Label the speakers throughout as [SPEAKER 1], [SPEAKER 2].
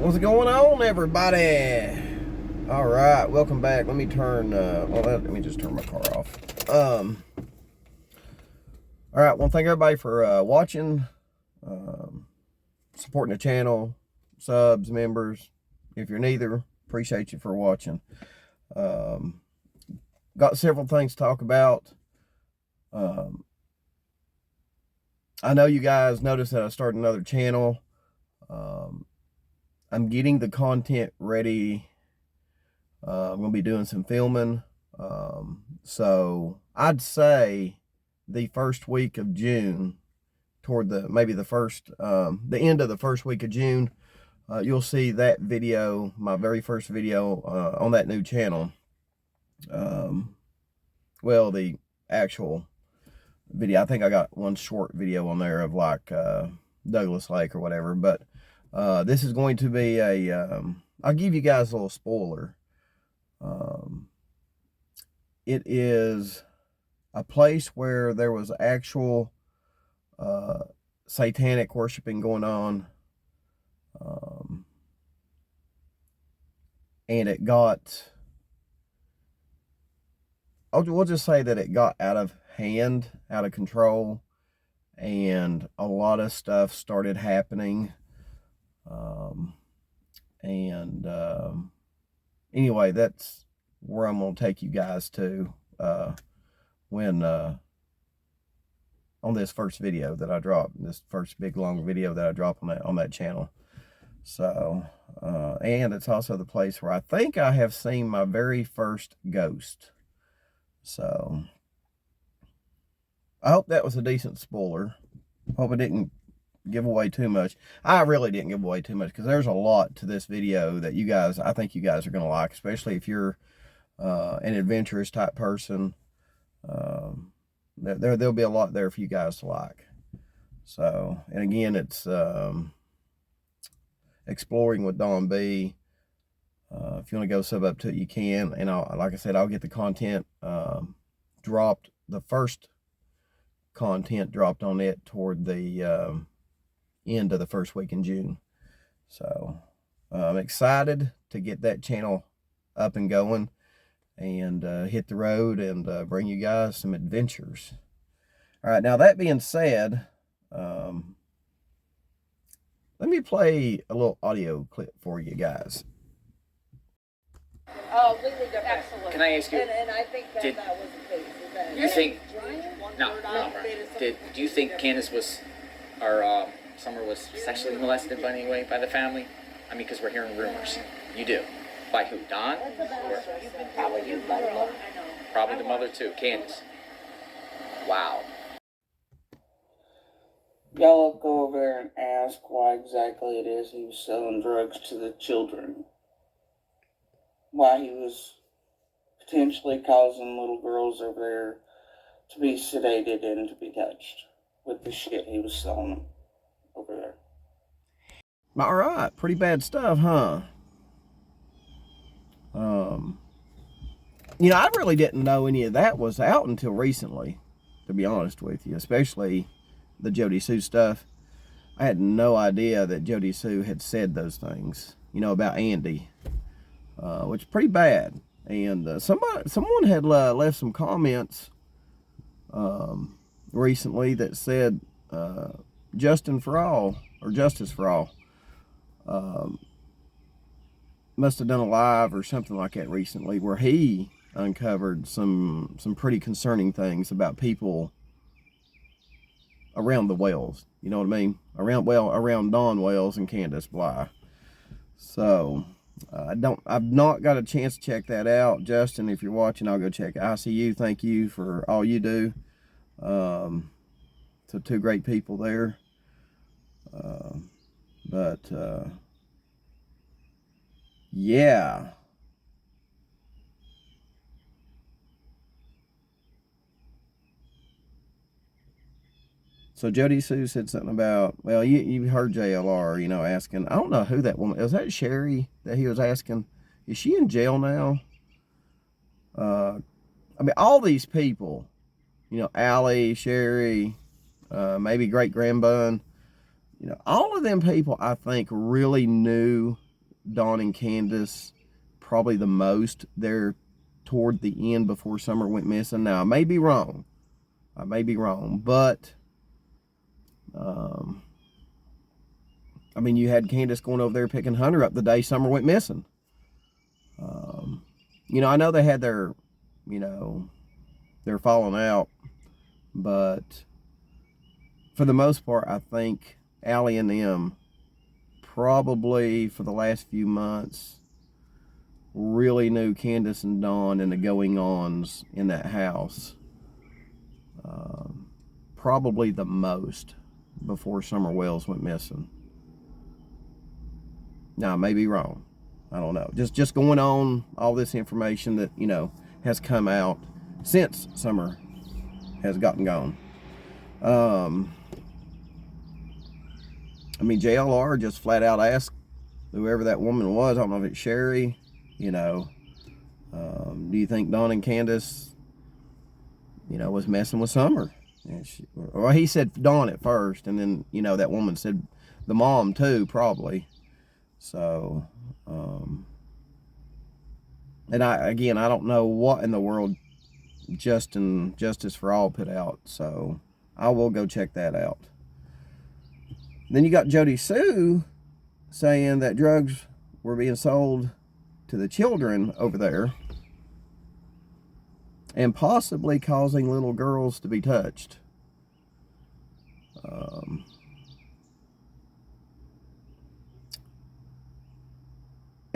[SPEAKER 1] What's going on, everybody? All right, welcome back. Let me turn. Let me just turn my car off. All right. Well, thank everybody for watching, supporting the channel, subs, members. If you're neither, appreciate you for watching. Got several things to talk about. I know you guys noticed that I started another channel. I'm getting the content ready. I'm going to be doing some filming. So I'd say the first week of June, toward the end of the first week of June, you'll see that video, my very first video on that new channel. Well, the actual video, I think I got one short video on there of like Douglas Lake or whatever, but this is going to be I'll give you guys a little spoiler. It is a place where there was actual satanic worshiping going on, and it got, we'll just say that it got out of hand, out of control, and a lot of stuff started happening. Anyway, that's where I'm going to take you guys to when on this first video that I dropped, this first big long video that I dropped on that channel. So, and it's also the place where I think I have seen my very first ghost. So, I hope that was a decent spoiler. Hope it didn't give away too much. I really didn't give away too much, because there's a lot to this video that I think you guys are going to like, especially if you're an adventurous type person. There'll be a lot there for you guys to like. So, and again, it's Exploring with Don B. If you want to go sub up to it, you can. And like I said, I'll get the content dropped. The first content dropped on it toward the end of the first week in June. So I'm excited to get that channel up and going and hit the road and bring you guys some adventures. All right, now that being said, let me play a little audio clip for you guys.
[SPEAKER 2] Oh, completely different.
[SPEAKER 3] Absolutely.
[SPEAKER 2] Can I ask you? And I think that was the case.
[SPEAKER 3] You think? No. Do you think Candace was, or Summer was sexually molested by any way by the family? I mean, because we're hearing rumors. You do. By who? Don?
[SPEAKER 2] Probably you, by the mother.
[SPEAKER 3] Probably the mother too. Candace. Wow.
[SPEAKER 4] Y'all go over there and ask why exactly it is he was selling drugs to the children. Why he was potentially causing little girls over there to be sedated and to be touched with the shit he was selling them over there.
[SPEAKER 1] All right, pretty bad stuff, huh? You know, I really didn't know any of that was out until recently, to be honest with you, especially the Jody Sue stuff. I had no idea that Jody Sue had said those things, you know, about Andy, which is pretty bad. And someone had left some comments recently that said Justice for all must have done a live or something like that recently, where he uncovered some pretty concerning things about people around the Wells. You know what I mean? Around Don Wells and Candace Bly. So I've not got a chance to check that out. Justin, if you're watching, I'll go check it. ICU, thank you for all you do. So two great people there. Yeah. So Jody Sue said something about, well, you heard JLR, you know, asking, I don't know who that woman, is that Sherry that he was asking? Is she in jail now? I mean, all these people, you know, Allie, Sherry, maybe Great Grandbun, you know, all of them people, I think, really knew Dawn and Candace probably the most there toward the end before Summer went missing. Now, I may be wrong. But I mean, you had Candace going over there picking Hunter up the day Summer went missing. You know, I know they had their, you know, they're falling out, but for the most part, I think Allie and them probably for the last few months really knew Candace and Dawn and the going-ons in that house. Probably the most before Summer Wells went missing. Now, I may be wrong. I don't know. Just going on all this information that, you know, has come out since Summer has gotten gone. I mean, JLR just flat out asked whoever that woman was, I don't know if it's Sherry, you know, do you think Dawn and Candace, you know, was messing with Summer? And well, he said Dawn at first, and then, you know, that woman said the mom too, probably. So, and I don't know what in the world Justice for All put out, so I will go check that out. Then you got Jody Sue saying that drugs were being sold to the children over there and possibly causing little girls to be touched.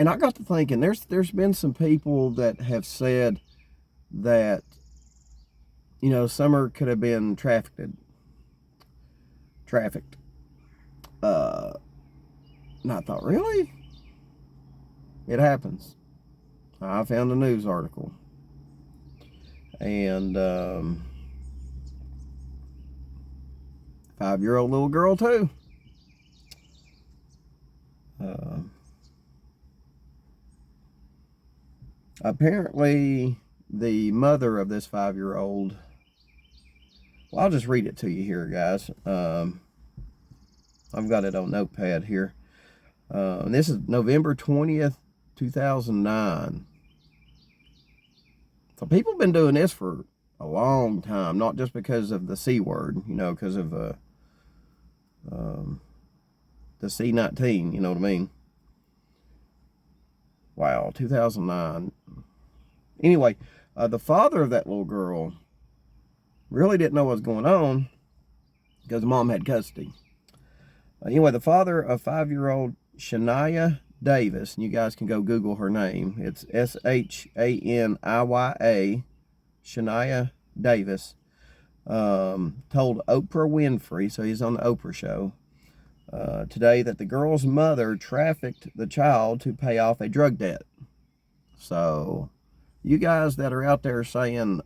[SPEAKER 1] And I got to thinking, there's been some people that have said that, you know, Summer could have been trafficked. And I thought, really? It happens. I found a news article. And 5-year-old little girl too. Apparently the mother of this 5-year-old, well, I'll just read it to you here, guys. I've got it on notepad here. This is November 20th, 2009. So people have been doing this for a long time, not just because of the C word, you know, because of the C-19, you know what I mean? Wow, 2009. Anyway, the father of that little girl really didn't know what was going on because mom had custody. Anyway, the father of 5-year-old Shania Davis, and you guys can go Google her name. It's Shaniya, Shania Davis, told Oprah Winfrey, so he's on the Oprah show, today that the girl's mother trafficked the child to pay off a drug debt. So, you guys that are out there saying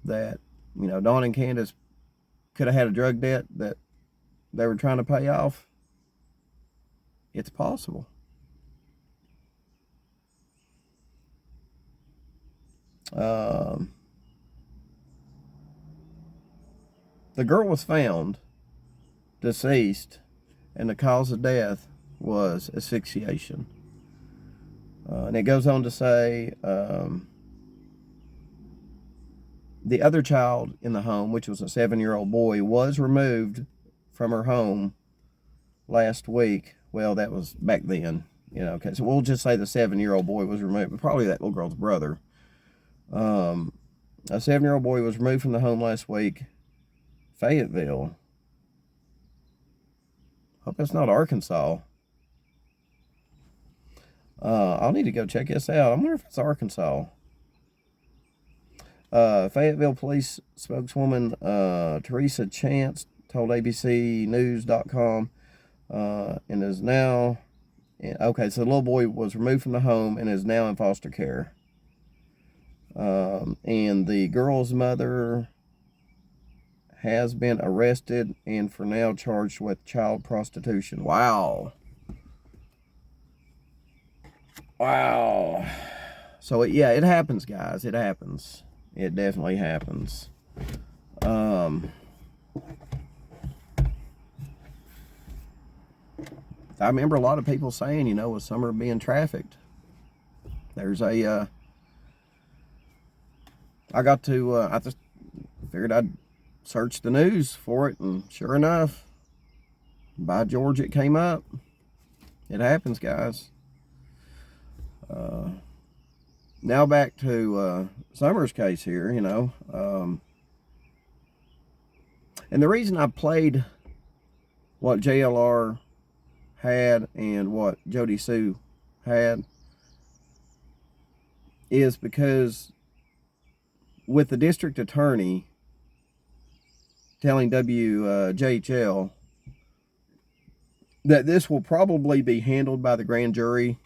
[SPEAKER 1] that, you know, Dawn and Candace could have had a drug debt that they were trying to pay off, it's possible. The girl was found deceased, and the cause of death was asphyxiation. And it goes on to say the other child in the home, which was a 7-year-old boy, was removed from her home last week. Well, that was back then, you know. Okay, so we'll just say the 7-year-old boy was removed, but probably that little girl's brother. A 7-year-old boy was removed from the home last week, Fayetteville. Hope that's not Arkansas. I'll need to go check this out. I wonder if it's Arkansas. Fayetteville police spokeswoman Teresa Chance told ABCnews.com and is now, okay, so the little boy was removed from the home and is now in foster care. And the girl's mother has been arrested and for now charged with child prostitution. Wow. Wow. So, yeah, it happens, guys. It happens. It definitely happens. I remember a lot of people saying, you know, with Summer being trafficked, there's a, I got to, I just figured I'd search the news for it, and sure enough, by George, it came up. It happens, guys. Now back to Summer's case here, you know. And the reason I played what JLR had and what Jody Sue had is because with the district attorney telling WJHL that this will probably be handled by the grand jury,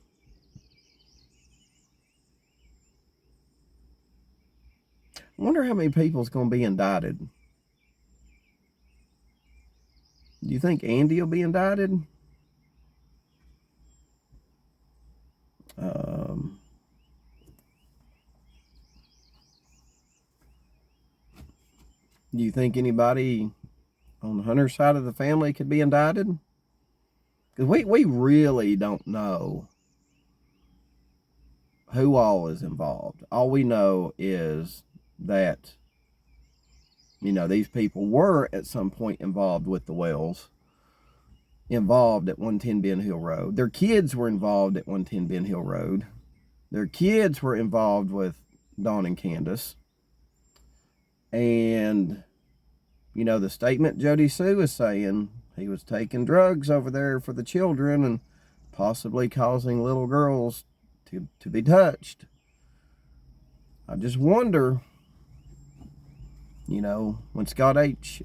[SPEAKER 1] I wonder how many people is going to be indicted. Do you think Andy will be indicted? Do you think anybody on the Hunter side of the family could be indicted? Because we really don't know who all is involved. All we know is that, you know, these people were at some point involved with the Wells, involved at 110 Ben Hill Road. Their kids were involved at 110 Ben Hill Road. Their kids were involved with Dawn and Candace. And, you know, the statement Jody Sue is saying, he was taking drugs over there for the children and possibly causing little girls to be touched. I just wonder, you know, when Scott H.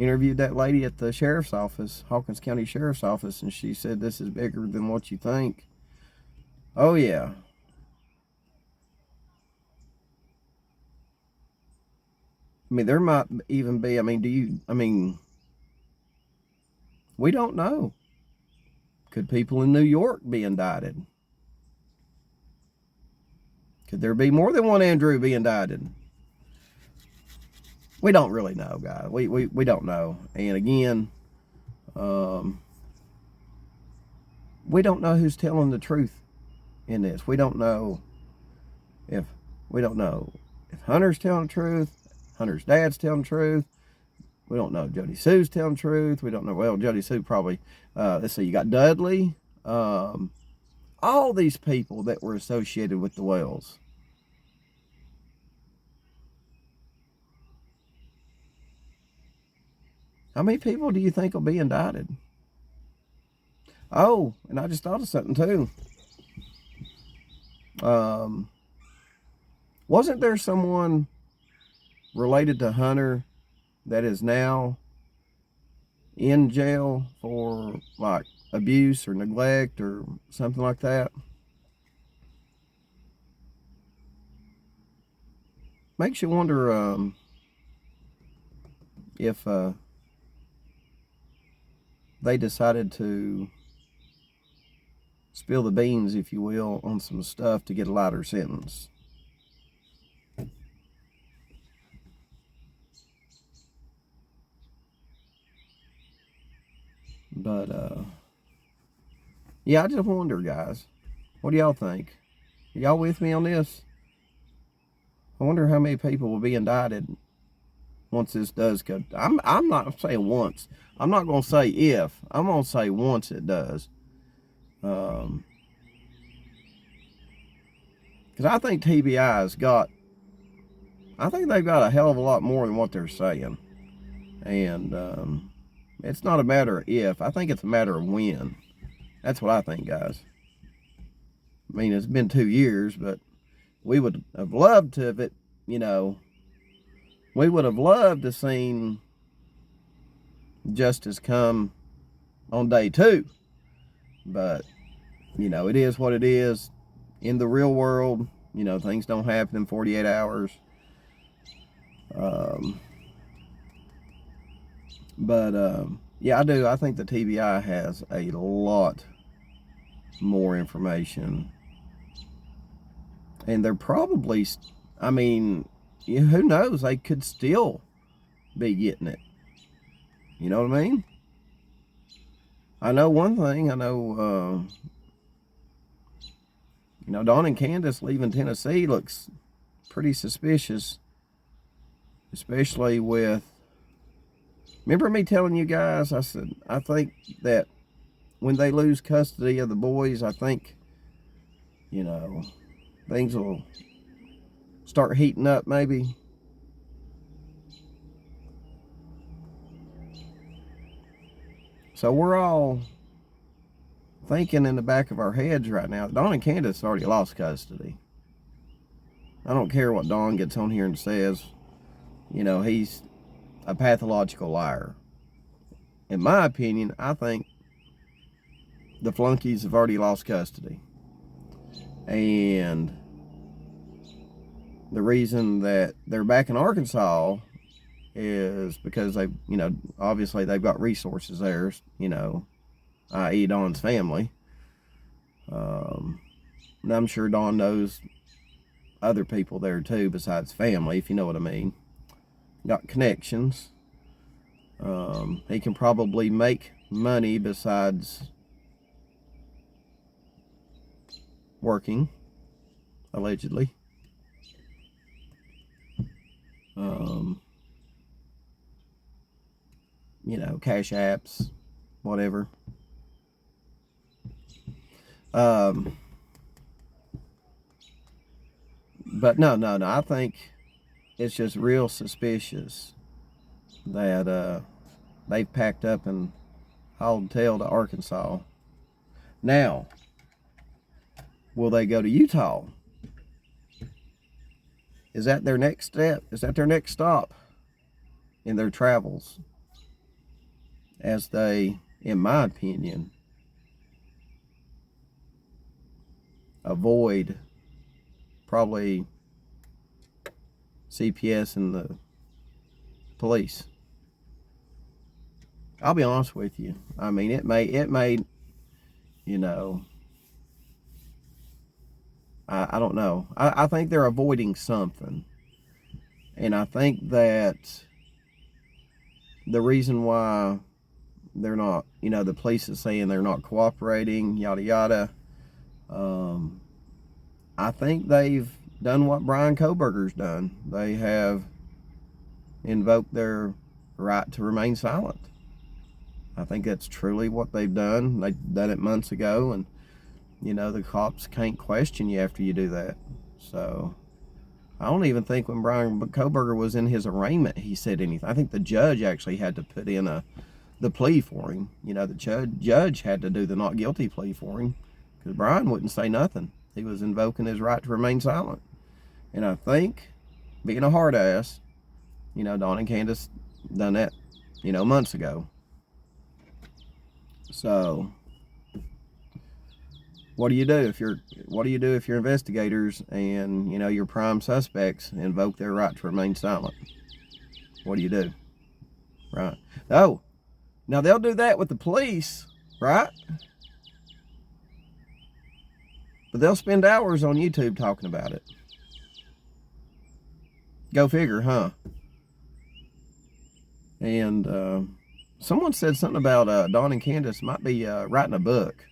[SPEAKER 1] Interviewed that lady at the sheriff's office, Hawkins County Sheriff's Office, and she said this is bigger than what you think. Oh, yeah. I mean, there might even be, we don't know. Could people in New York be indicted? Could there be more than one Andrew be indicted? We don't really know, guys. We don't know. And again, we don't know who's telling the truth in this. We don't know if Hunter's telling the truth, Hunter's dad's telling the truth. We don't know if Jody Sue's telling the truth. We don't know. Well, Jody Sue probably. Let's see. You got Dudley. All these people that were associated with the Wells. How many people do you think will be indicted? Oh, and I just thought of something too. Wasn't there someone related to Hunter that is now in jail for like abuse or neglect or something like that? Makes you wonder if they decided to spill the beans, if you will, on some stuff to get a lighter sentence. But, yeah, I just wonder, guys. What do y'all think? Are y'all with me on this? I wonder how many people will be indicted once this does go. I'm not saying once. I'm not going to say if. I'm going to say once it does. Because I think TBI's got, I think they've got a hell of a lot more than what they're saying. And it's not a matter of if. I think it's a matter of when. That's what I think, guys. I mean, it's been 2 years, but we would have loved to have it, you know, we would have loved to have seen justice come on day 2. But, you know, it is what it is. In the real world, you know, things don't happen in 48 hours. Yeah, I do. I think the TBI has a lot more information. And they're probably, I mean, who knows? They could still be getting it. You know what I mean? I know one thing. I know, Dawn and Candace leaving Tennessee looks pretty suspicious, especially with. Remember me telling you guys? I said I think that when they lose custody of the boys, I think, things will start heating up maybe. So we're all thinking in the back of our heads right now, Dawn and Candace already lost custody. I don't care what Dawn gets on here and says. He's a pathological liar. In my opinion, I think the flunkies have already lost custody. And the reason that they're back in Arkansas is because they, obviously they've got resources there, i.e. Dawn's family. And I'm sure Dawn knows other people there too besides family, if you know what I mean. Got connections. He can probably make money besides working, allegedly. Cash apps, whatever. But no. I think it's just real suspicious that they've packed up and hauled tail to Arkansas. Now, will they go to Utah? Is that their next step? Is that their next stop in their travels? As they, in my opinion, avoid probably CPS and the police. I'll be honest with you. I mean, it may, I don't know. I think they're avoiding something. And I think that the reason why they're not, the police is saying they're not cooperating, yada, yada. I think they've done what Brian Kohberger's done. They have invoked their right to remain silent. I think that's truly what they've done. They've done it months ago, and the cops can't question you after you do that. So I don't even think when Brian Kohberger was in his arraignment he said anything. I think the judge actually had to put in the plea for him. The judge had to do the not guilty plea for him because Brian wouldn't say nothing. He was invoking his right to remain silent. And I think, being a hard ass, Dawn and Candace done that, months ago. So what do you do if you're investigators and your prime suspects invoke their right to remain silent? What do you do? Right. Oh, now they'll do that with the police, right? But they'll spend hours on YouTube talking about it. Go figure, huh? And someone said something about Dawn and Candace might be writing a book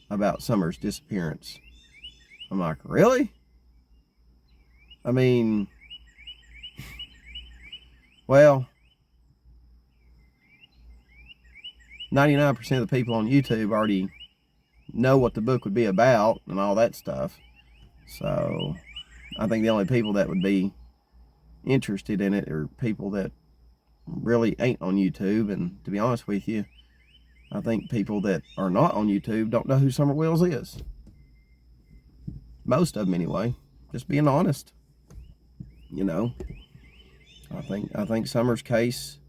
[SPEAKER 1] about Summer's disappearance. I'm like, really? I mean, well, 99% of the people on YouTube already know what the book would be about and all that stuff. So I think the only people that would be interested in it are people that really ain't on YouTube. And to be honest with you, I think people that are not on YouTube don't know who Summer Wills is. Most of them anyway. Just being honest. I think Summer's case,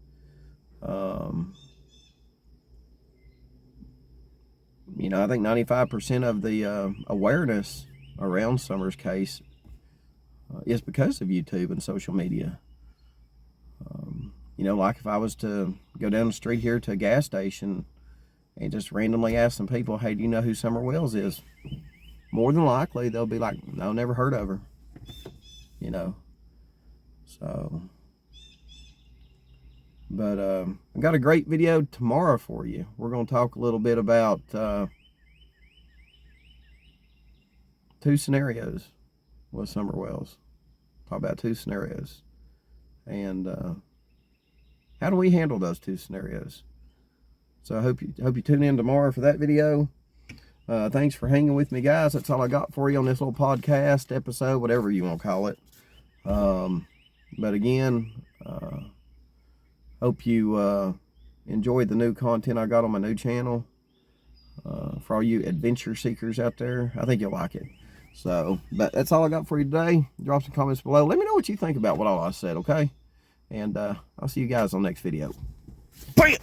[SPEAKER 1] I think 95% of the awareness around Summer's case is because of YouTube and social media. Like if I was to go down the street here to a gas station and just randomly ask some people, hey, do you know who Summer Wills is? More than likely, they'll be like, no, never heard of her. So, But I got a great video tomorrow for you. We're going to talk a little bit about 2 scenarios with Summer Wells. Talk about 2 scenarios. And how do we handle those 2 scenarios? So I hope you tune in tomorrow for that video. Thanks for hanging with me, guys. That's all I got for you on this little podcast episode, whatever you want to call it. But again, hope you enjoyed the new content I got on my new channel. For all you adventure seekers out there, I think you'll like it. So, but that's all I got for you today. Drop some comments below. Let me know what you think about what all I said, okay? And I'll see you guys on the next video. Bam!